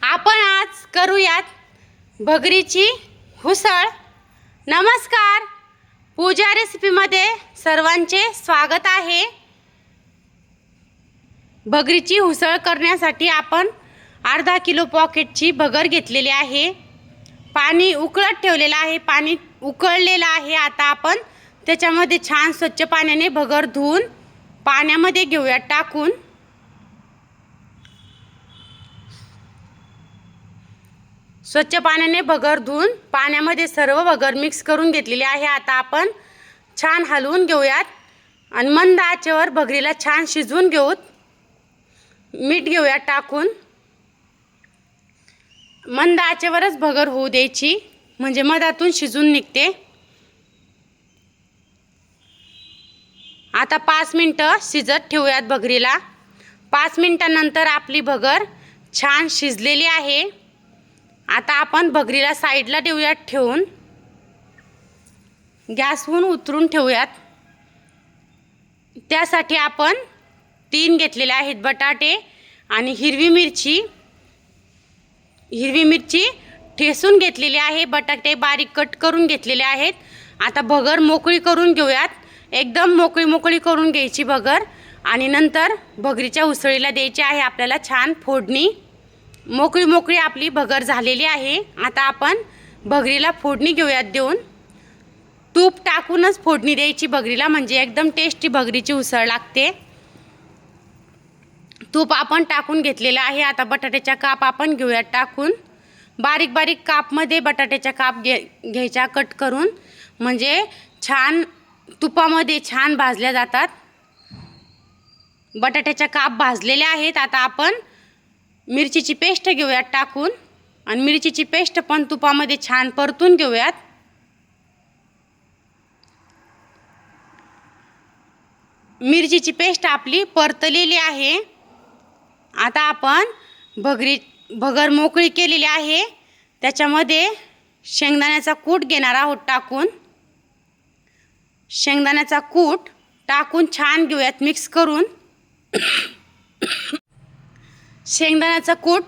आपण आज करूयात भगरीची उसळ। नमस्कार, पूजा रेसिपीमध्ये सर्वांचे स्वागत आहे। भगरीची उसळ करण्यासाठी आपण अर्धा किलो पॉकेटची भगर घेतलेली आहे। पाणी उकळत ठेवलेलं आहे, पाणी उकळलेलं आहे। आता आपण त्याच्यामध्ये छान स्वच्छ पाण्याने भगर धुवून पाण्यामध्ये घेऊया टाकून। स्वच्छ पाण्याने भगर धुवून पाण्यामध्ये सर्व भगर मिक्स करून घेतलेली आहे। आता आपण छान हलवून घेऊयात आणि मंद आचेवर भगरीला छान शिजवून घेऊत। मीठ घेऊया टाकून, मंद आचेवरच भगर होऊ द्यायची, म्हणजे मधातून शिजून निघते। आता 5 मिनिटं शिजत ठेवूयात भगरीला। 5 मिनिटांनंतर आपली भगर छान शिजलेली आहे। आता आपण भगरीला साईडला ठेवूयात, ठेवून गॅसवरून उतरून ठेवूयात। त्यासाठी आपण 3 घेतलेले आहेत बटाटे आणि हिरवी मिरची ठेसून घेतलेली आहे। बटाटे बारीक कट करून घेतलेले आहेत। आता भगर मोकळी करून घेऊयात, एकदम मोकळी करून घ्यायची भगर आणि नंतर भगरीच्या उसळीला द्यायची आहे आपल्याला छान फोडणी। मोकळी आपली भगर झालेली आहे। आता आपण भगरीला फोडणी घेऊयात देऊन। तूप टाकूनच फोडणी द्यायची भगरीला, म्हणजे एकदम टेस्टी भगरीची उसळ लागते। तूप आपण टाकून घेतलेलं आहे। आता बटाट्याच्या काप आपण घेऊयात टाकून। बारीक कापमध्ये बटाट्याच्या काप घ्यायच्या कट करून, म्हणजे छान तुपामध्ये छान भाजल्या जातात। बटाट्याच्या काप भाजलेले आहेत। आता आपण मिरचीची पेस्ट घेऊयात टाकून आणि मिरचीची पेस्ट पण तुपामध्ये छान परतून घेऊयात। मिरचीची पेस्ट आपली परतलेली आहे। आता आपण भगर मोकळी केलेली आहे, त्याच्यामध्ये शेंगदाण्याचा कूट घेणार आहोत टाकून। शेंगदाण्याचा कूट टाकून छान घेऊयात मिक्स करून। शेंगदाण्याचा कूट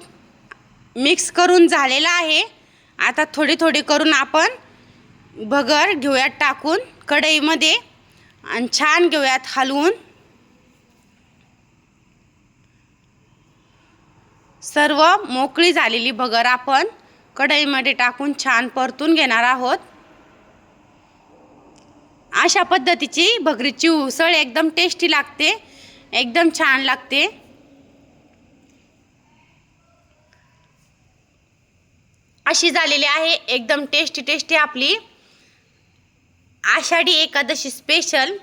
मिक्स करून झालेला आहे। आता थोडी करून आपण भगर घेऊयात टाकून कढईमध्ये आणि छान घेऊयात हलवून। सर्व मोकळी झालेली भगर आपण कढईमध्ये टाकून छान परतून घेणार आहोत। अशा पद्धतीची भगरीची उसळ एकदम टेस्टी लागते, एकदम छान लागते। अशी झालेली आहे एकदम टेस्टी आपली आषाढी एकादशी स्पेशल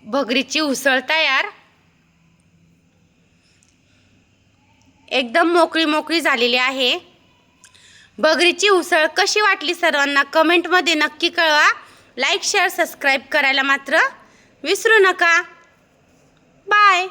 भगरीची उसळ तयार। एकदम मोकळी झालेली आहे। भगरीची उसळ कशी वाटली सर्वांना कमेंटमध्ये नक्की कळवा। लाईक शेअर सबस्क्राईब करायला मात्र विसरू नका। बाय।